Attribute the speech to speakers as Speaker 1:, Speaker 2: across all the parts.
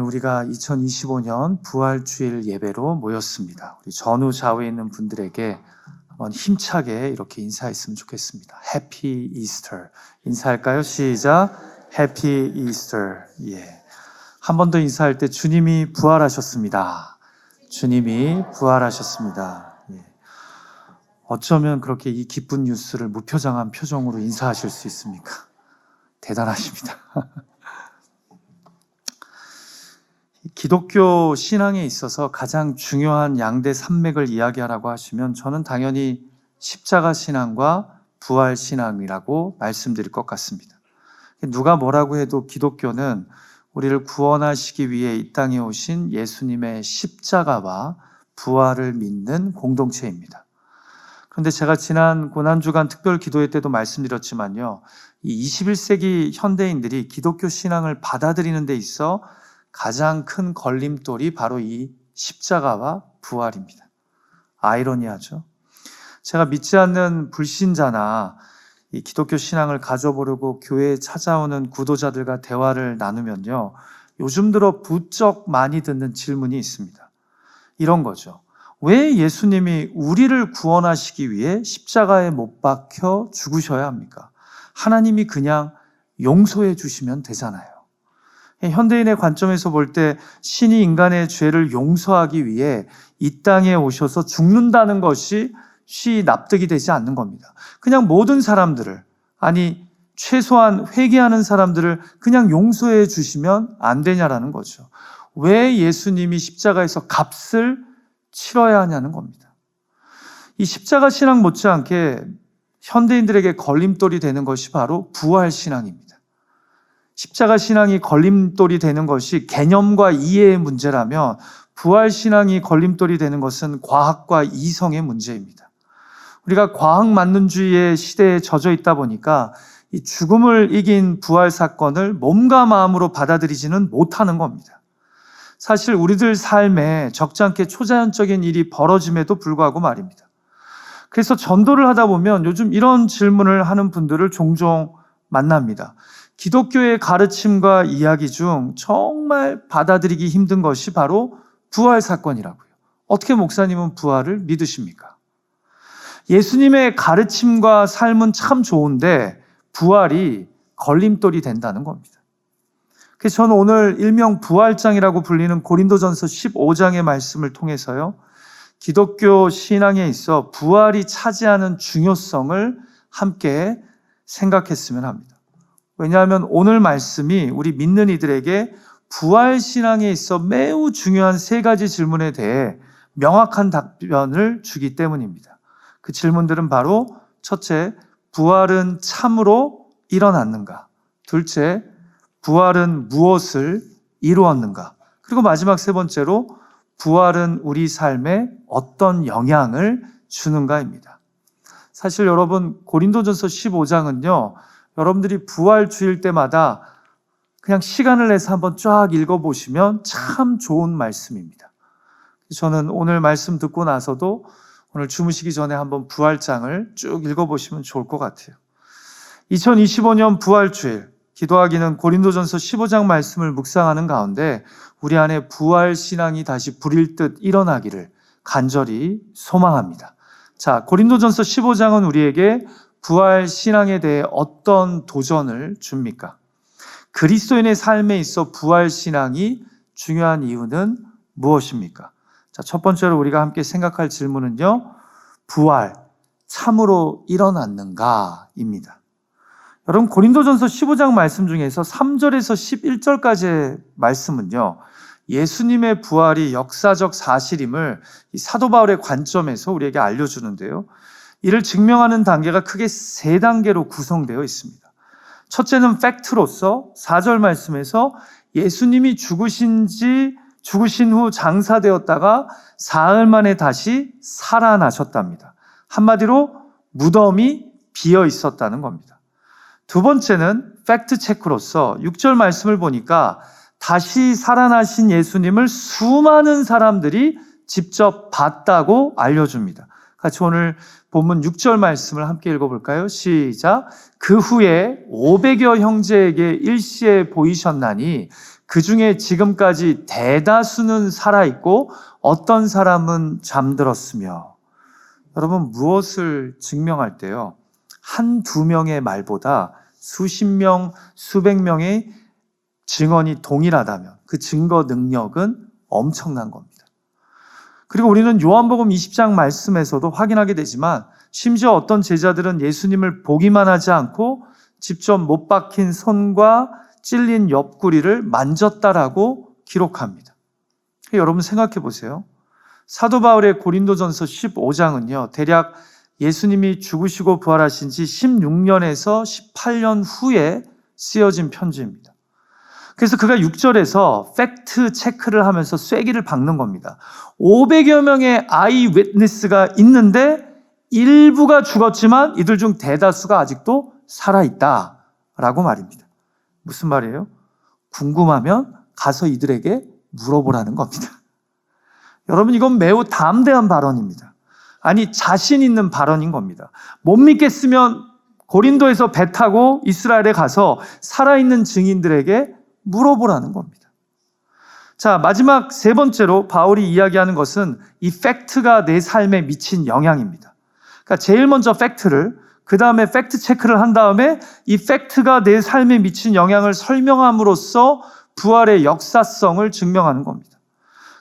Speaker 1: 우리가 2025년 부활주일 예배로 모였습니다. 우리 전후 좌우에 있는 분들에게 한번 힘차게 이렇게 인사했으면 좋겠습니다. 해피 이스터. 인사할까요? 시작. 해피 이스터. 예. 한 번 더 인사할 때 주님이 부활하셨습니다. 주님이 부활하셨습니다. 예. 어쩌면 그렇게 이 기쁜 뉴스를 무표정한 표정으로 인사하실 수 있습니까? 대단하십니다. 기독교 신앙에 있어서 가장 중요한 양대 산맥을 이야기하라고 하시면 저는 당연히 십자가 신앙과 부활 신앙이라고 말씀드릴 것 같습니다. 누가 뭐라고 해도 기독교는 우리를 구원하시기 위해 이 땅에 오신 예수님의 십자가와 부활을 믿는 공동체입니다. 그런데 제가 지난 고난주간 특별 기도회 때도 말씀드렸지만요, 이 21세기 현대인들이 기독교 신앙을 받아들이는 데 있어 가장 큰 걸림돌이 바로 이 십자가와 부활입니다. 아이러니하죠. 제가 믿지 않는 불신자나 이 기독교 신앙을 가져보려고 교회에 찾아오는 구도자들과 대화를 나누면요, 요즘 들어 부쩍 많이 듣는 질문이 있습니다. 이런 거죠. 왜 예수님이 우리를 구원하시기 위해 십자가에 못 박혀 죽으셔야 합니까? 하나님이 그냥 용서해 주시면 되잖아요. 현대인의 관점에서 볼 때 신이 인간의 죄를 용서하기 위해 이 땅에 오셔서 죽는다는 것이 쉬 납득이 되지 않는 겁니다. 그냥 모든 사람들을, 아니 최소한 회개하는 사람들을 그냥 용서해 주시면 안 되냐라는 거죠. 왜 예수님이 십자가에서 값을 치러야 하냐는 겁니다. 이 십자가 신앙 못지않게 현대인들에게 걸림돌이 되는 것이 바로 부활 신앙입니다. 십자가 신앙이 걸림돌이 되는 것이 개념과 이해의 문제라면 부활 신앙이 걸림돌이 되는 것은 과학과 이성의 문제입니다. 우리가 과학만능주의의 시대에 젖어 있다 보니까 이 죽음을 이긴 부활 사건을 몸과 마음으로 받아들이지는 못하는 겁니다. 사실 우리들 삶에 적잖게 초자연적인 일이 벌어짐에도 불구하고 말입니다. 그래서 전도를 하다 보면 요즘 이런 질문을 하는 분들을 종종 만납니다. 기독교의 가르침과 이야기 중 정말 받아들이기 힘든 것이 바로 부활 사건이라고요. 어떻게 목사님은 부활을 믿으십니까? 예수님의 가르침과 삶은 참 좋은데 부활이 걸림돌이 된다는 겁니다. 그래서 저는 오늘 일명 부활장이라고 불리는 고린도전서 15장의 말씀을 통해서요, 기독교 신앙에 있어 부활이 차지하는 중요성을 함께 생각했으면 합니다. 왜냐하면 오늘 말씀이 우리 믿는 이들에게 부활 신앙에 있어 매우 중요한 세 가지 질문에 대해 명확한 답변을 주기 때문입니다. 그 질문들은 바로 첫째, 부활은 참으로 일어났는가? 둘째, 부활은 무엇을 이루었는가? 그리고 마지막 세 번째로 부활은 우리 삶에 어떤 영향을 주는가입니다. 사실 여러분, 고린도전서 15장은요, 여러분들이 부활주일 때마다 그냥 시간을 내서 한번 쫙 읽어보시면 참 좋은 말씀입니다. 저는 오늘 말씀 듣고 나서도 오늘 주무시기 전에 한번 부활장을 쭉 읽어보시면 좋을 것 같아요. 2025년 부활주일, 기도하기는 고린도전서 15장 말씀을 묵상하는 가운데 우리 안에 부활 신앙이 다시 불일 듯 일어나기를 간절히 소망합니다. 자, 고린도전서 15장은 우리에게 부활 신앙에 대해 어떤 도전을 줍니까? 그리스도인의 삶에 있어 부활 신앙이 중요한 이유는 무엇입니까? 자, 첫 번째로 우리가 함께 생각할 질문은요, 부활, 참으로 일어났는가입니다. 여러분, 고린도전서 15장 말씀 중에서 3절에서 11절까지의 말씀은요, 예수님의 부활이 역사적 사실임을 이 사도 바울의 관점에서 우리에게 알려주는데요, 이를 증명하는 단계가 크게 세 단계로 구성되어 있습니다. 첫째는 팩트로서 4절 말씀에서 예수님이 죽으신 후 장사되었다가 사흘 만에 다시 살아나셨답니다. 한마디로 무덤이 비어 있었다는 겁니다. 두 번째는 팩트 체크로서 6절 말씀을 보니까 다시 살아나신 예수님을 수많은 사람들이 직접 봤다고 알려줍니다. 같이 오늘 본문 6절 말씀을 함께 읽어볼까요? 시작. 그 후에 500여 형제에게 일시에 보이셨나니 그 중에 지금까지 대다수는 살아있고 어떤 사람은 잠들었으며, 여러분 무엇을 증명할 때요? 한두 명의 말보다 수십 명, 수백 명의 증언이 동일하다면 그 증거 능력은 엄청난 겁니다. 그리고 우리는 요한복음 20장 말씀에서도 확인하게 되지만 심지어 어떤 제자들은 예수님을 보기만 하지 않고 직접 못 박힌 손과 찔린 옆구리를 만졌다라고 기록합니다. 여러분 생각해 보세요. 사도 바울의 고린도전서 15장은요, 대략 예수님이 죽으시고 부활하신 지 16년에서 18년 후에 쓰여진 편지입니다. 그래서 그가 6절에서 팩트 체크를 하면서 쐐기를 박는 겁니다. 500여 명의 아이 윗니스가 있는데 일부가 죽었지만 이들 중 대다수가 아직도 살아있다라고 말입니다. 무슨 말이에요? 궁금하면 가서 이들에게 물어보라는 겁니다. 여러분, 이건 매우 담대한 발언입니다. 아니, 자신 있는 발언인 겁니다. 못 믿겠으면 고린도에서 배 타고 이스라엘에 가서 살아있는 증인들에게 물어보라는 겁니다. 자, 마지막 세 번째로 바울이 이야기하는 것은 이 팩트가 내 삶에 미친 영향입니다. 그러니까 제일 먼저 팩트를, 그 다음에 팩트 체크를 한 다음에 이 팩트가 내 삶에 미친 영향을 설명함으로써 부활의 역사성을 증명하는 겁니다.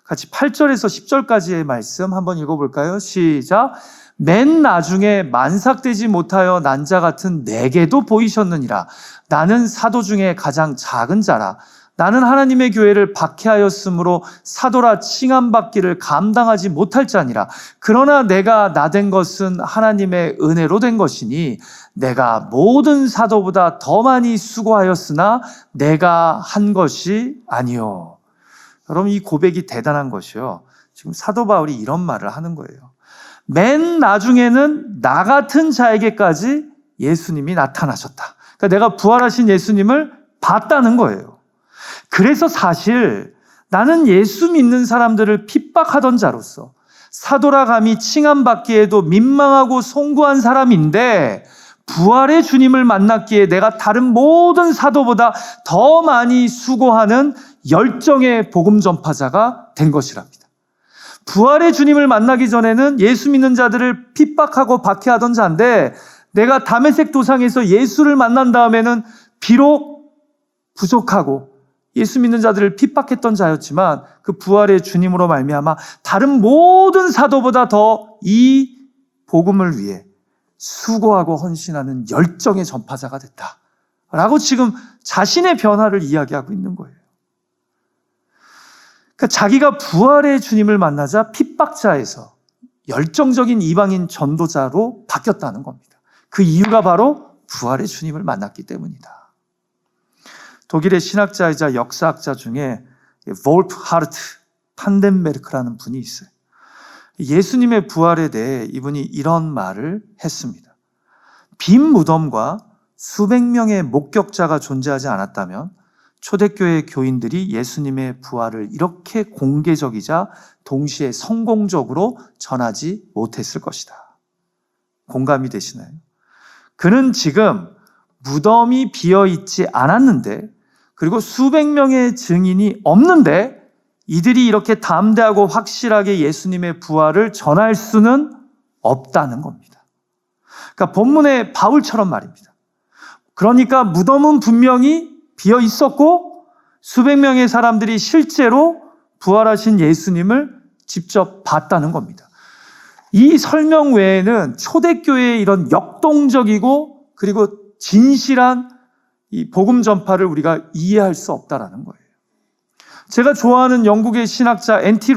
Speaker 1: 같이 8절에서 10절까지의 말씀 한번 읽어볼까요? 시작. 맨 나중에 만삭되지 못하여 난 자 같은 내게도 보이셨느니라. 나는 사도 중에 가장 작은 자라. 나는 하나님의 교회를 박해하였으므로 사도라 칭함받기를 감당하지 못할 자니라. 그러나 내가 나된 것은 하나님의 은혜로 된 것이니 내가 모든 사도보다 더 많이 수고하였으나 내가 한 것이 아니요. 여러분, 이 고백이 대단한 것이요. 지금 사도 바울이 이런 말을 하는 거예요. 맨 나중에는 나 같은 자에게까지 예수님이 나타나셨다. 그러니까 내가 부활하신 예수님을 봤다는 거예요. 그래서 사실 나는 예수 믿는 사람들을 핍박하던 자로서 사도라 감히 칭함받기에도 민망하고 송구한 사람인데 부활의 주님을 만났기에 내가 다른 모든 사도보다 더 많이 수고하는 열정의 복음 전파자가 된 것이랍니다. 부활의 주님을 만나기 전에는 예수 믿는 자들을 핍박하고 박해하던 자인데 내가 다메섹 도상에서 예수를 만난 다음에는 비록 부족하고 예수 믿는 자들을 핍박했던 자였지만 그 부활의 주님으로 말미암아 다른 모든 사도보다 더 이 복음을 위해 수고하고 헌신하는 열정의 전파자가 됐다라고 지금 자신의 변화를 이야기하고 있는 거예요. 그러니까 자기가 부활의 주님을 만나자 핍박자에서 열정적인 이방인 전도자로 바뀌었다는 겁니다. 그 이유가 바로 부활의 주님을 만났기 때문이다. 독일의 신학자이자 역사학자 중에 볼프하르트 판덴베르크라는 분이 있어요. 예수님의 부활에 대해 이분이 이런 말을 했습니다. 빈 무덤과 수백 명의 목격자가 존재하지 않았다면 초대교회 교인들이 예수님의 부활을 이렇게 공개적이자 동시에 성공적으로 전하지 못했을 것이다. 공감이 되시나요? 그는 지금 무덤이 비어있지 않았는데 그리고 수백 명의 증인이 없는데 이들이 이렇게 담대하고 확실하게 예수님의 부활을 전할 수는 없다는 겁니다. 그러니까 본문의 바울처럼 말입니다. 그러니까 무덤은 분명히 비어 있었고 수백 명의 사람들이 실제로 부활하신 예수님을 직접 봤다는 겁니다. 이 설명 외에는 초대교회의 이런 역동적이고 그리고 진실한 이 복음 전파를 우리가 이해할 수 없다라는 거예요. 제가 좋아하는 영국의 신학자 N.T.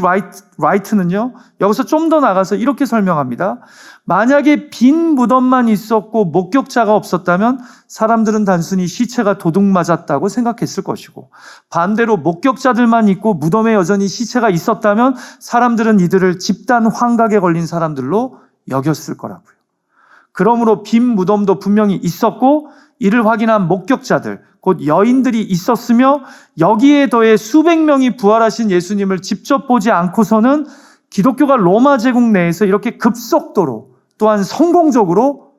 Speaker 1: 라이트는요, 여기서 좀 더 나가서 이렇게 설명합니다. 만약에 빈 무덤만 있었고 목격자가 없었다면 사람들은 단순히 시체가 도둑 맞았다고 생각했을 것이고 반대로 목격자들만 있고 무덤에 여전히 시체가 있었다면 사람들은 이들을 집단 환각에 걸린 사람들로 여겼을 거라고요. 그러므로 빈 무덤도 분명히 있었고 이를 확인한 목격자들, 곧 여인들이 있었으며 여기에 더해 수백 명이 부활하신 예수님을 직접 보지 않고서는 기독교가 로마 제국 내에서 이렇게 급속도로 또한 성공적으로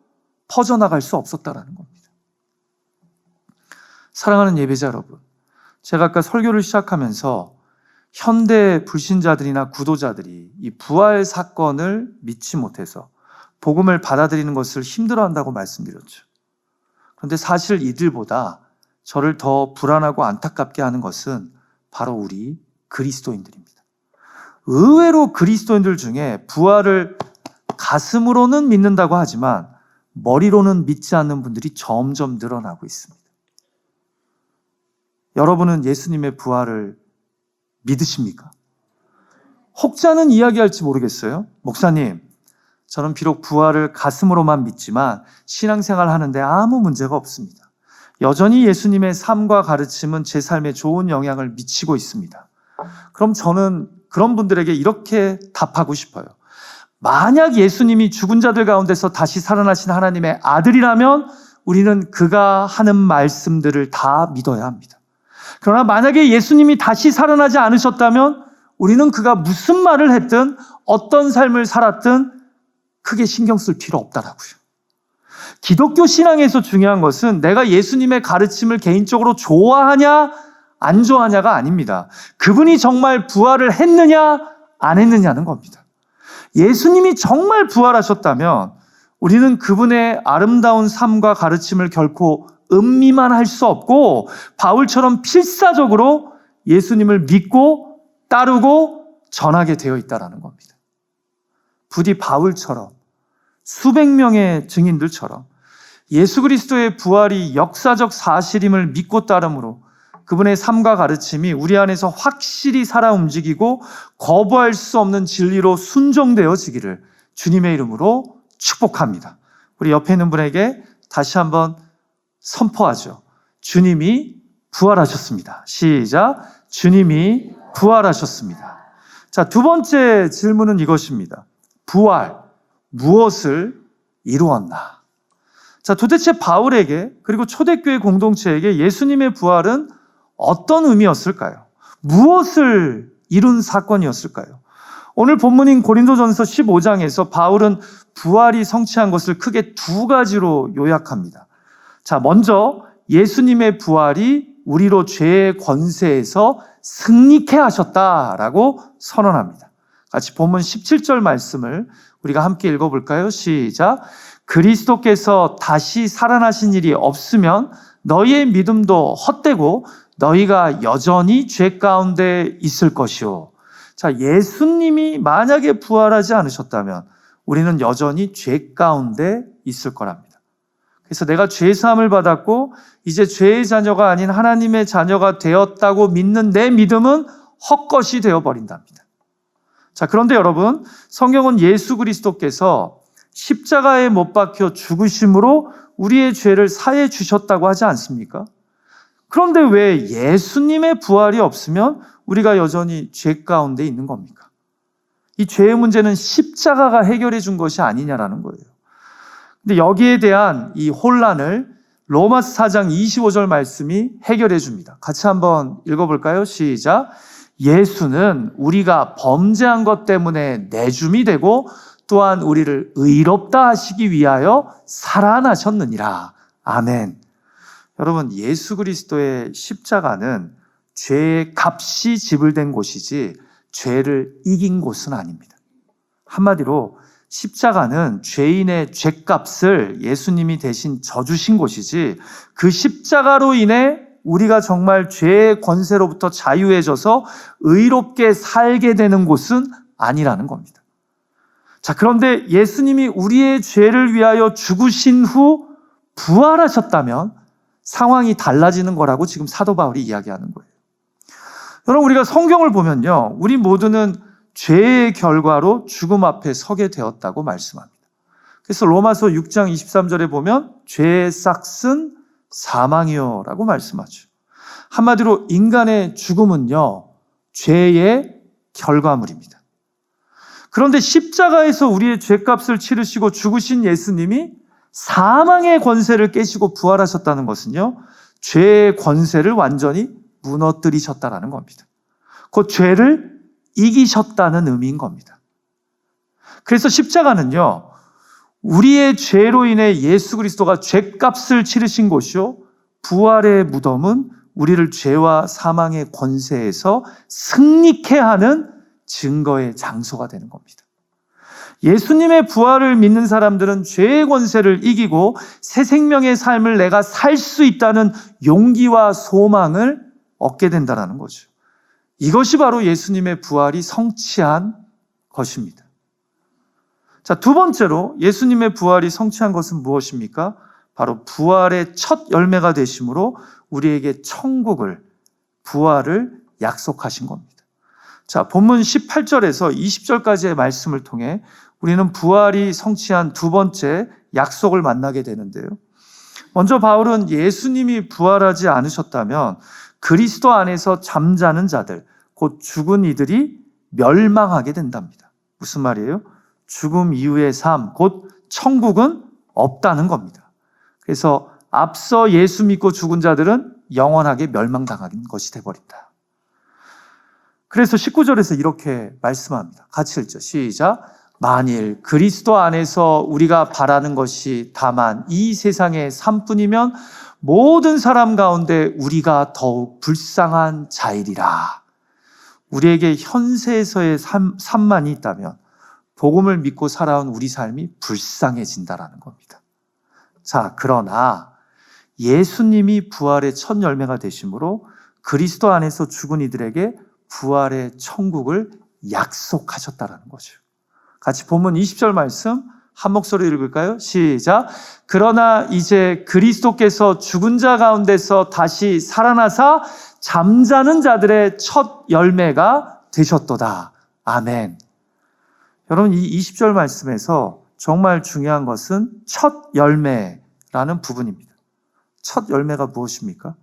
Speaker 1: 퍼져나갈 수 없었다라는 겁니다. 사랑하는 예배자 여러분, 제가 아까 설교를 시작하면서 현대 불신자들이나 구도자들이 이 부활 사건을 믿지 못해서 복음을 받아들이는 것을 힘들어한다고 말씀드렸죠. 그런데 사실 이들보다 저를 더 불안하고 안타깝게 하는 것은 바로 우리 그리스도인들입니다. 의외로 그리스도인들 중에 부활을 가슴으로는 믿는다고 하지만 머리로는 믿지 않는 분들이 점점 늘어나고 있습니다. 여러분은 예수님의 부활을 믿으십니까? 혹자는 이야기할지 모르겠어요. 목사님, 저는 비록 부활을 가슴으로만 믿지만 신앙생활 하는데 아무 문제가 없습니다. 여전히 예수님의 삶과 가르침은 제 삶에 좋은 영향을 미치고 있습니다. 그럼 저는 그런 분들에게 이렇게 답하고 싶어요. 만약 예수님이 죽은 자들 가운데서 다시 살아나신 하나님의 아들이라면 우리는 그가 하는 말씀들을 다 믿어야 합니다. 그러나 만약에 예수님이 다시 살아나지 않으셨다면 우리는 그가 무슨 말을 했든 어떤 삶을 살았든 크게 신경 쓸 필요 없다라고요. 기독교 신앙에서 중요한 것은 내가 예수님의 가르침을 개인적으로 좋아하냐 안 좋아하냐가 아닙니다. 그분이 정말 부활을 했느냐 안 했느냐는 겁니다. 예수님이 정말 부활하셨다면 우리는 그분의 아름다운 삶과 가르침을 결코 음미만 할 수 없고 바울처럼 필사적으로 예수님을 믿고 따르고 전하게 되어 있다는 겁니다. 부디 바울처럼 수백 명의 증인들처럼 예수 그리스도의 부활이 역사적 사실임을 믿고 따름으로 그분의 삶과 가르침이 우리 안에서 확실히 살아 움직이고 거부할 수 없는 진리로 순종되어지기를 주님의 이름으로 축복합니다. 우리 옆에 있는 분에게 다시 한번 선포하죠. 주님이 부활하셨습니다. 시작. 주님이 부활하셨습니다. 자, 두 번째 질문은 이것입니다. 부활, 무엇을 이루었나? 자, 도대체 바울에게 그리고 초대교회 공동체에게 예수님의 부활은 어떤 의미였을까요? 무엇을 이룬 사건이었을까요? 오늘 본문인 고린도전서 15장에서 바울은 부활이 성취한 것을 크게 두 가지로 요약합니다. 자, 먼저 예수님의 부활이 우리로 죄의 권세에서 승리케 하셨다라고 선언합니다. 같이 본문 17절 말씀을 우리가 함께 읽어볼까요? 시작. 그리스도께서 다시 살아나신 일이 없으면 너희의 믿음도 헛되고 너희가 여전히 죄 가운데 있을 것이요. 자, 예수님이 만약에 부활하지 않으셨다면 우리는 여전히 죄 가운데 있을 거랍니다. 그래서 내가 죄 사함을 받았고 이제 죄의 자녀가 아닌 하나님의 자녀가 되었다고 믿는 내 믿음은 헛것이 되어버린답니다. 자, 그런데 여러분, 성경은 예수 그리스도께서 십자가에 못 박혀 죽으심으로 우리의 죄를 사해 주셨다고 하지 않습니까? 그런데 왜 예수님의 부활이 없으면 우리가 여전히 죄 가운데 있는 겁니까? 이 죄의 문제는 십자가가 해결해 준 것이 아니냐라는 거예요. 근데 여기에 대한 이 혼란을 로마서 4장 25절 말씀이 해결해 줍니다. 같이 한번 읽어볼까요? 시작. 예수는 우리가 범죄한 것 때문에 내줌이 되고 또한 우리를 의롭다 하시기 위하여 살아나셨느니라. 아멘. 여러분, 예수 그리스도의 십자가는 죄의 값이 지불된 곳이지 죄를 이긴 곳은 아닙니다. 한마디로 십자가는 죄인의 죄값을 예수님이 대신 져주신 곳이지 그 십자가로 인해 우리가 정말 죄의 권세로부터 자유해져서 의롭게 살게 되는 곳은 아니라는 겁니다. 자, 그런데 예수님이 우리의 죄를 위하여 죽으신 후 부활하셨다면 상황이 달라지는 거라고 지금 사도 바울이 이야기하는 거예요. 여러분, 우리가 성경을 보면요, 우리 모두는 죄의 결과로 죽음 앞에 서게 되었다고 말씀합니다. 그래서 로마서 6장 23절에 보면 죄의 싹은 사망이요 라고 말씀하죠. 한마디로 인간의 죽음은요, 죄의 결과물입니다. 그런데 십자가에서 우리의 죄값을 치르시고 죽으신 예수님이 사망의 권세를 깨시고 부활하셨다는 것은요, 죄의 권세를 완전히 무너뜨리셨다는 겁니다. 그 죄를 이기셨다는 의미인 겁니다. 그래서 십자가는요, 우리의 죄로 인해 예수 그리스도가 죄값을 치르신 곳이요, 부활의 무덤은 우리를 죄와 사망의 권세에서 승리케 하는 증거의 장소가 되는 겁니다. 예수님의 부활을 믿는 사람들은 죄의 권세를 이기고 새 생명의 삶을 내가 살 수 있다는 용기와 소망을 얻게 된다는 거죠. 이것이 바로 예수님의 부활이 성취한 것입니다. 자, 두 번째로 예수님의 부활이 성취한 것은 무엇입니까? 바로 부활의 첫 열매가 되심으로 우리에게 천국을, 부활을 약속하신 겁니다. 자, 본문 18절에서 20절까지의 말씀을 통해 우리는 부활이 성취한 두 번째 약속을 만나게 되는데요. 먼저 바울은 예수님이 부활하지 않으셨다면 그리스도 안에서 잠자는 자들, 곧 죽은 이들이 멸망하게 된답니다. 무슨 말이에요? 죽음 이후의 삶, 곧 천국은 없다는 겁니다. 그래서 앞서 예수 믿고 죽은 자들은 영원하게 멸망당한 것이 되어버린다. 그래서 19절에서 이렇게 말씀합니다. 같이 읽죠. 시작. 만일 그리스도 안에서 우리가 바라는 것이 다만 이 세상의 삶뿐이면 모든 사람 가운데 우리가 더욱 불쌍한 자이리라. 우리에게 현세에서의 삶만이 있다면 복음을 믿고 살아온 우리 삶이 불쌍해진다라는 겁니다. 자, 그러나 예수님이 부활의 첫 열매가 되심으로 그리스도 안에서 죽은 이들에게 부활의 천국을 약속하셨다라는 거죠. 같이 본문 20절 말씀 한 목소리로 읽을까요? 시작. 그러나 이제 그리스도께서 죽은 자 가운데서 다시 살아나사 잠자는 자들의 첫 열매가 되셨도다. 아멘. 여러분, 이 20절 말씀에서 정말 중요한 것은 첫 열매라는 부분입니다. 첫 열매가 무엇입니까?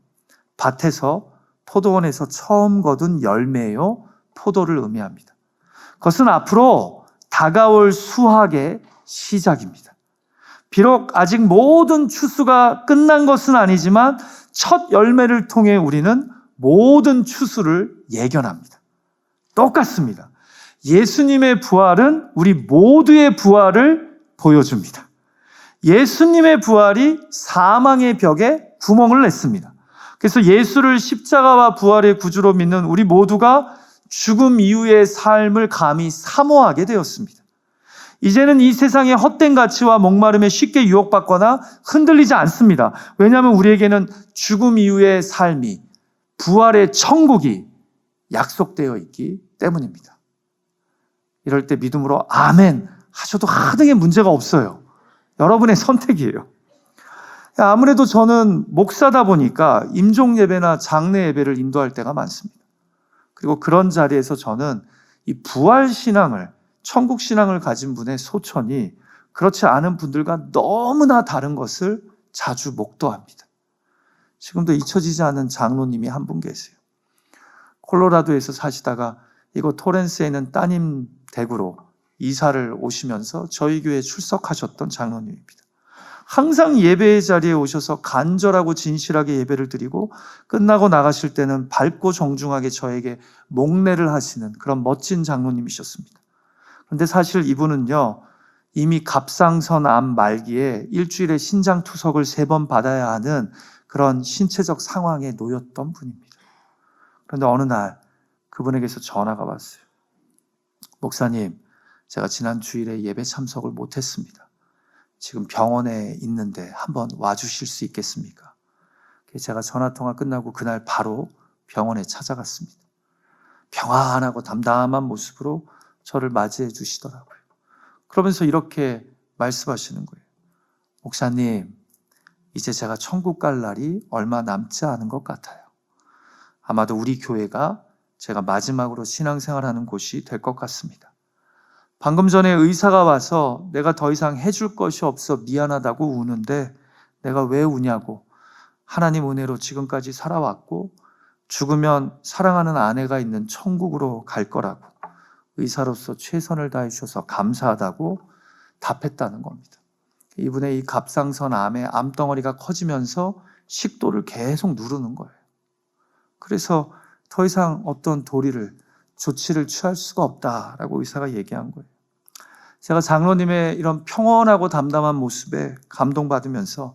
Speaker 1: 밭에서 포도원에서 처음 거둔 열매요, 포도를 의미합니다. 그것은 앞으로 다가올 수확의 시작입니다. 비록 아직 모든 추수가 끝난 것은 아니지만 첫 열매를 통해 우리는 모든 추수를 예견합니다. 똑같습니다. 예수님의 부활은 우리 모두의 부활을 보여줍니다. 예수님의 부활이 사망의 벽에 구멍을 냈습니다. 그래서 예수를 십자가와 부활의 구주로 믿는 우리 모두가 죽음 이후의 삶을 감히 사모하게 되었습니다. 이제는 이 세상의 헛된 가치와 목마름에 쉽게 유혹받거나 흔들리지 않습니다. 왜냐하면 우리에게는 죽음 이후의 삶이, 부활의 천국이 약속되어 있기 때문입니다. 이럴 때 믿음으로 아멘 하셔도 하등의 문제가 없어요. 여러분의 선택이에요. 아무래도 저는 목사다 보니까 임종 예배나 장례 예배를 인도할 때가 많습니다. 그리고 그런 자리에서 저는 이 부활 신앙을, 천국 신앙을 가진 분의 소천이 그렇지 않은 분들과 너무나 다른 것을 자주 목도합니다. 지금도 잊혀지지 않는 장로님이 한 분 계세요. 콜로라도에서 사시다가 이곳 토렌스에 있는 따님 댁으로 이사를 오시면서 저희 교회에 출석하셨던 장로님입니다. 항상 예배의 자리에 오셔서 간절하고 진실하게 예배를 드리고 끝나고 나가실 때는 밝고 정중하게 저에게 목례를 하시는 그런 멋진 장로님이셨습니다. 그런데 사실 이분은요, 이미 갑상선 암 말기에 일주일에 신장 투석을 3번 받아야 하는 그런 신체적 상황에 놓였던 분입니다. 그런데 어느 날 그분에게서 전화가 왔어요. 목사님, 제가 지난 주일에 예배 참석을 못했습니다. 지금 병원에 있는데 한번 와주실 수 있겠습니까? 제가 전화통화 끝나고 그날 바로 병원에 찾아갔습니다. 평안하고 담담한 모습으로 저를 맞이해 주시더라고요. 그러면서 이렇게 말씀하시는 거예요. 목사님, 이제 제가 천국 갈 날이 얼마 남지 않은 것 같아요. 아마도 우리 교회가 제가 마지막으로 신앙생활하는 곳이 될 것 같습니다. 방금 전에 의사가 와서 내가 더 이상 해줄 것이 없어 미안하다고 우는데 내가 왜 우냐고, 하나님 은혜로 지금까지 살아왔고 죽으면 사랑하는 아내가 있는 천국으로 갈 거라고 의사로서 최선을 다해 주셔서 감사하다고 답했다는 겁니다. 이분의 이 갑상선 암의 암덩어리가 커지면서 식도를 계속 누르는 거예요. 그래서 더 이상 어떤 도리를, 조치를 취할 수가 없다라고 의사가 얘기한 거예요. 제가 장로님의 이런 평온하고 담담한 모습에 감동받으면서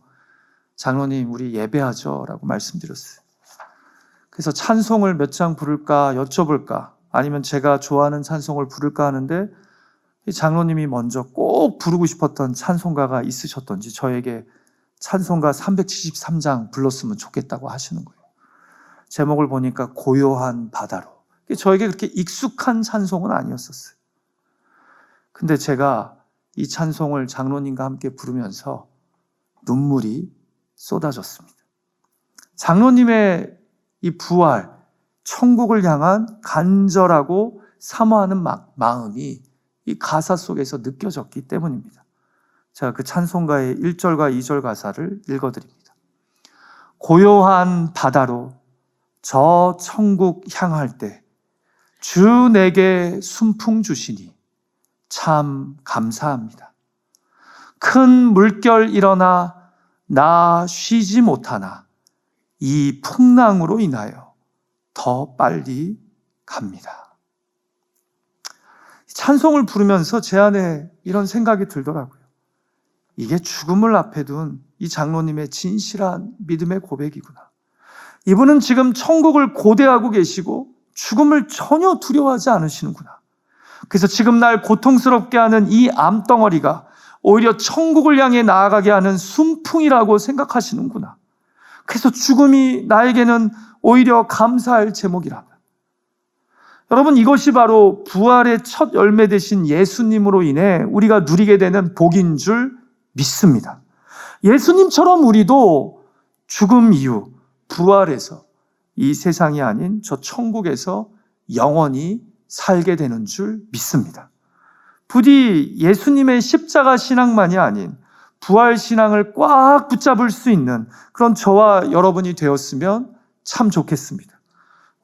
Speaker 1: 장로님, 우리 예배하죠 라고 말씀드렸어요. 그래서 찬송을 몇 장 부를까 여쭤볼까, 아니면 제가 좋아하는 찬송을 부를까 하는데 이 장로님이 먼저 꼭 부르고 싶었던 찬송가가 있으셨던지 저에게 찬송가 373장 불렀으면 좋겠다고 하시는 거예요. 제목을 보니까 고요한 바다로. 저에게 그렇게 익숙한 찬송은 아니었었어요. 근데 제가 이 찬송을 장로님과 함께 부르면서 눈물이 쏟아졌습니다. 장로님의 이 부활, 천국을 향한 간절하고 사모하는 마음이 이 가사 속에서 느껴졌기 때문입니다. 제가 그 찬송가의 1절과 2절 가사를 읽어드립니다. 고요한 바다로 저 천국 향할 때 주 내게 순풍 주시니 참 감사합니다. 큰 물결 일어나 나 쉬지 못하나 이 풍랑으로 인하여 더 빨리 갑니다. 찬송을 부르면서 제 안에 이런 생각이 들더라고요. 이게 죽음을 앞에 둔 이 장로님의 진실한 믿음의 고백이구나. 이분은 지금 천국을 고대하고 계시고 죽음을 전혀 두려워하지 않으시는구나. 그래서 지금 날 고통스럽게 하는 이 암덩어리가 오히려 천국을 향해 나아가게 하는 순풍이라고 생각하시는구나. 그래서 죽음이 나에게는 오히려 감사할 제목이라. 여러분, 이것이 바로 부활의 첫 열매 되신 예수님으로 인해 우리가 누리게 되는 복인 줄 믿습니다. 예수님처럼 우리도 죽음 이후 부활해서 이 세상이 아닌 저 천국에서 영원히 살게 되는 줄 믿습니다. 부디 예수님의 십자가 신앙만이 아닌 부활 신앙을 꽉 붙잡을 수 있는 그런 저와 여러분이 되었으면 참 좋겠습니다.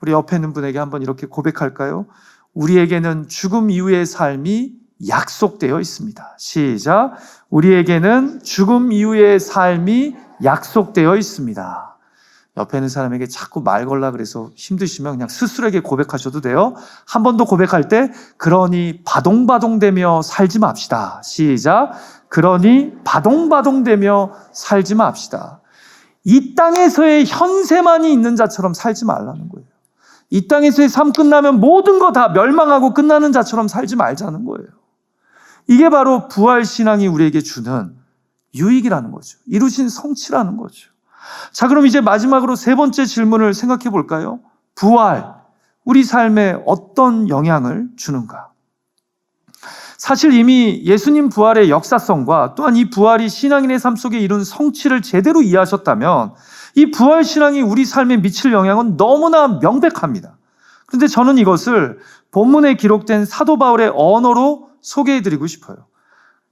Speaker 1: 우리 옆에 있는 분에게 한번 이렇게 고백할까요? 우리에게는 죽음 이후의 삶이 약속되어 있습니다. 시작. 우리에게는 죽음 이후의 삶이 약속되어 있습니다. 옆에 있는 사람에게 자꾸 말 걸라 그래서 힘드시면 그냥 스스로에게 고백하셔도 돼요. 한 번 더 고백할 때 그러니 바동바동대며 살지 맙시다. 시작. 그러니 바동바동대며 살지 맙시다. 이 땅에서의 현세만이 있는 자처럼 살지 말라는 거예요. 이 땅에서의 삶 끝나면 모든 거 다 멸망하고 끝나는 자처럼 살지 말자는 거예요. 이게 바로 부활신앙이 우리에게 주는 유익이라는 거죠. 이루신 성취라는 거죠. 자, 그럼 이제 마지막으로 세 번째 질문을 생각해 볼까요? 부활, 우리 삶에 어떤 영향을 주는가? 사실 이미 예수님 부활의 역사성과 또한 이 부활이 신앙인의 삶 속에 이룬 성취를 제대로 이해하셨다면 이 부활 신앙이 우리 삶에 미칠 영향은 너무나 명백합니다. 그런데 저는 이것을 본문에 기록된 사도 바울의 언어로 소개해드리고 싶어요.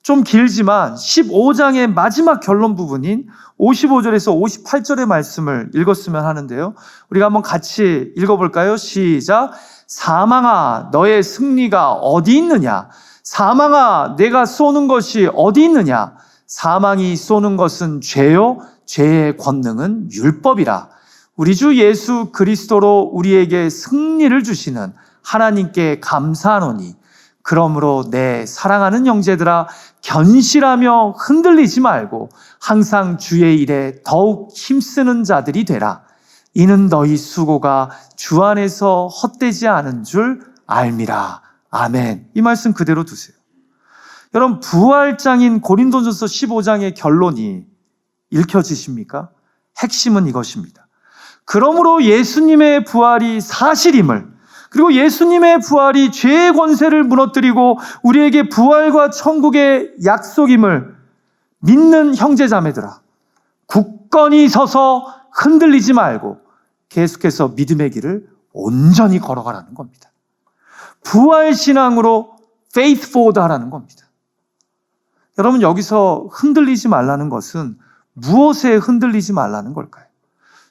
Speaker 1: 좀 길지만 15장의 마지막 결론 부분인 55절에서 58절의 말씀을 읽었으면 하는데요. 우리가 한번 같이 읽어볼까요? 시작. 사망아, 너의 승리가 어디 있느냐? 사망아, 내가 쏘는 것이 어디 있느냐? 사망이 쏘는 것은 죄요, 죄의 권능은 율법이라. 우리 주 예수 그리스도로 우리에게 승리를 주시는 하나님께 감사하노니 그러므로 내 사랑하는 형제들아 견실하며 흔들리지 말고 항상 주의 일에 더욱 힘쓰는 자들이 되라. 이는 너희 수고가 주 안에서 헛되지 않은 줄 알미라. 아멘. 이 말씀 그대로 두세요. 여러분, 부활장인 고린도전서 15장의 결론이 읽혀지십니까? 핵심은 이것입니다. 그러므로 예수님의 부활이 사실임을, 그리고 예수님의 부활이 죄의 권세를 무너뜨리고 우리에게 부활과 천국의 약속임을 믿는 형제자매들아, 굳건히 서서 흔들리지 말고 계속해서 믿음의 길을 온전히 걸어가라는 겁니다. 부활신앙으로 faith forward 하라는 겁니다. 여러분, 여기서 흔들리지 말라는 것은 무엇에 흔들리지 말라는 걸까요?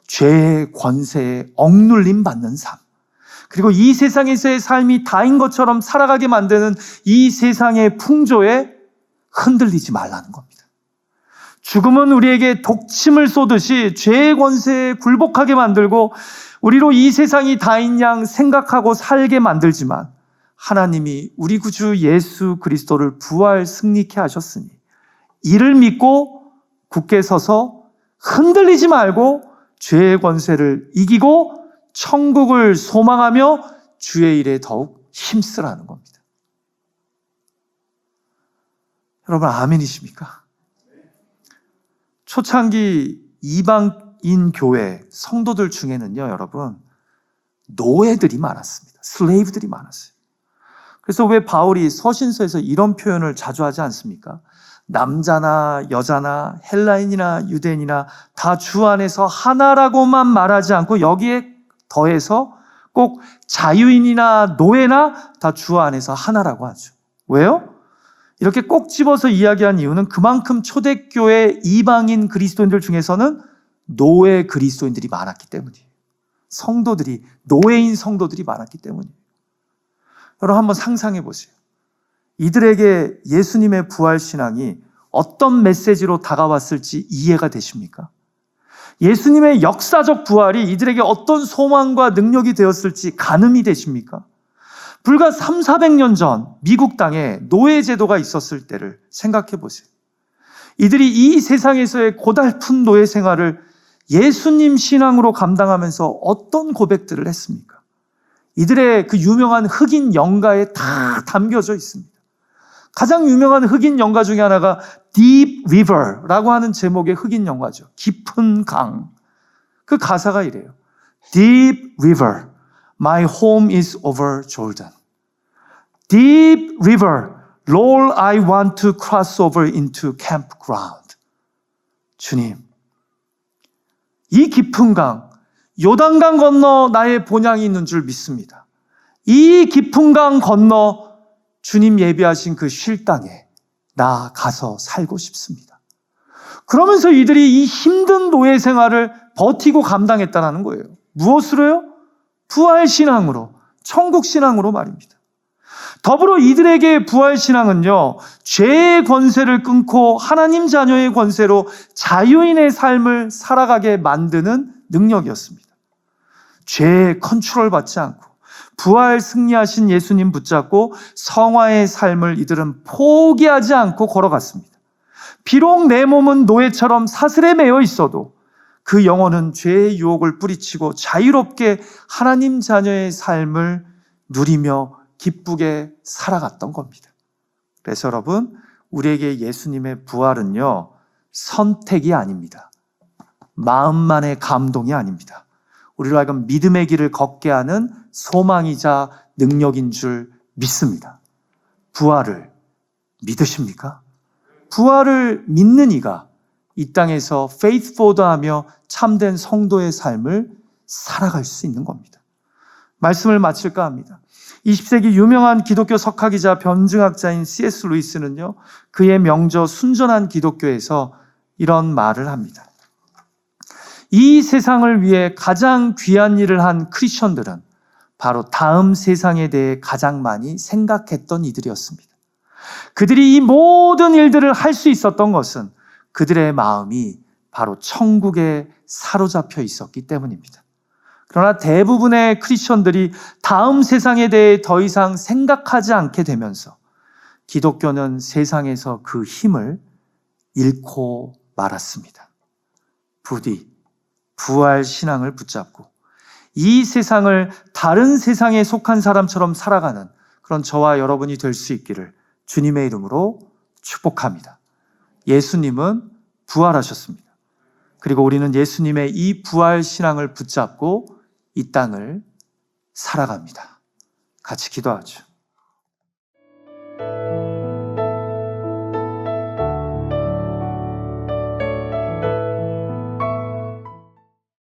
Speaker 1: 죄의 권세에 억눌림 받는 삶, 그리고 이 세상에서의 삶이 다인 것처럼 살아가게 만드는 이 세상의 풍조에 흔들리지 말라는 겁니다. 죽음은 우리에게 독침을 쏘듯이 죄의 권세에 굴복하게 만들고 우리로 이 세상이 다인 양 생각하고 살게 만들지만 하나님이 우리 구주 예수 그리스도를 부활 승리케 하셨으니 이를 믿고 굳게 서서 흔들리지 말고 죄의 권세를 이기고 천국을 소망하며 주의 일에 더욱 힘쓰라는 겁니다. 여러분 아멘이십니까? 초창기 이방인 교회 성도들 중에는요, 여러분 노예들이 많았습니다. 슬레이브들이 많았어요. 그래서 왜 바울이 서신서에서 이런 표현을 자주 하지 않습니까? 남자나 여자나 헬라인이나 유대인이나 다 주 안에서 하나라고만 말하지 않고 여기에 더해서 꼭 자유인이나 노예나 다 주 안에서 하나라고 하죠. 왜요? 이렇게 꼭 집어서 이야기한 이유는 그만큼 초대교회 이방인 그리스도인들 중에서는 노예 그리스도인들이 많았기 때문이에요. 성도들이, 노예인 성도들이 많았기 때문이에요. 여러분 한번 상상해 보세요. 이들에게 예수님의 부활신앙이 어떤 메시지로 다가왔을지 이해가 되십니까? 예수님의 역사적 부활이 이들에게 어떤 소망과 능력이 되었을지 가늠이 되십니까? 불과 300~400년 전 미국 땅에 노예 제도가 있었을 때를 생각해 보세요. 이들이 이 세상에서의 고달픈 노예 생활을 예수님 신앙으로 감당하면서 어떤 고백들을 했습니까? 이들의 그 유명한 흑인 연가에 다 담겨져 있습니다. 가장 유명한 흑인 연가 중에 하나가 Deep River라고 하는 제목의 흑인 연가죠. 깊은 강. 그 가사가 이래요. Deep River, my home is over Jordan. Deep River, Lord, I want to cross over into campground. 주님, 이 깊은 강, 요단강 건너 나의 본향이 있는 줄 믿습니다. 이 깊은 강 건너 주님 예비하신 그 쉴 땅에 나 가서 살고 싶습니다. 그러면서 이들이 이 힘든 노예 생활을 버티고 감당했다는 거예요. 무엇으로요? 부활신앙으로, 천국신앙으로 말입니다. 더불어 이들에게 부활신앙은요, 죄의 권세를 끊고 하나님 자녀의 권세로 자유인의 삶을 살아가게 만드는 능력이었습니다. 죄에 컨트롤 받지 않고 부활 승리하신 예수님 붙잡고 성화의 삶을 이들은 포기하지 않고 걸어갔습니다. 비록 내 몸은 노예처럼 사슬에 매여 있어도 그 영혼은 죄의 유혹을 뿌리치고 자유롭게 하나님 자녀의 삶을 누리며 기쁘게 살아갔던 겁니다. 그래서 여러분, 우리에게 예수님의 부활은요, 선택이 아닙니다. 마음만의 감동이 아닙니다. 우리로 하여금 믿음의 길을 걷게 하는 소망이자 능력인 줄 믿습니다. 부활을 믿으십니까? 부활을 믿는 이가 이 땅에서 faithful하며 참된 성도의 삶을 살아갈 수 있는 겁니다. 말씀을 마칠까 합니다. 20세기 유명한 기독교 석학이자 변증학자인 C.S. 루이스는요, 그의 명저 순전한 기독교에서 이런 말을 합니다. 이 세상을 위해 가장 귀한 일을 한 크리스천들은 바로 다음 세상에 대해 가장 많이 생각했던 이들이었습니다. 그들이 이 모든 일들을 할 수 있었던 것은 그들의 마음이 바로 천국에 사로잡혀 있었기 때문입니다. 그러나 대부분의 크리스천들이 다음 세상에 대해 더 이상 생각하지 않게 되면서 기독교는 세상에서 그 힘을 잃고 말았습니다. 부디 부활 신앙을 붙잡고 이 세상을 다른 세상에 속한 사람처럼 살아가는 그런 저와 여러분이 될 수 있기를 주님의 이름으로 축복합니다. 예수님은 부활하셨습니다. 그리고 우리는 예수님의 이 부활 신앙을 붙잡고 이 땅을 살아갑니다. 같이 기도하죠.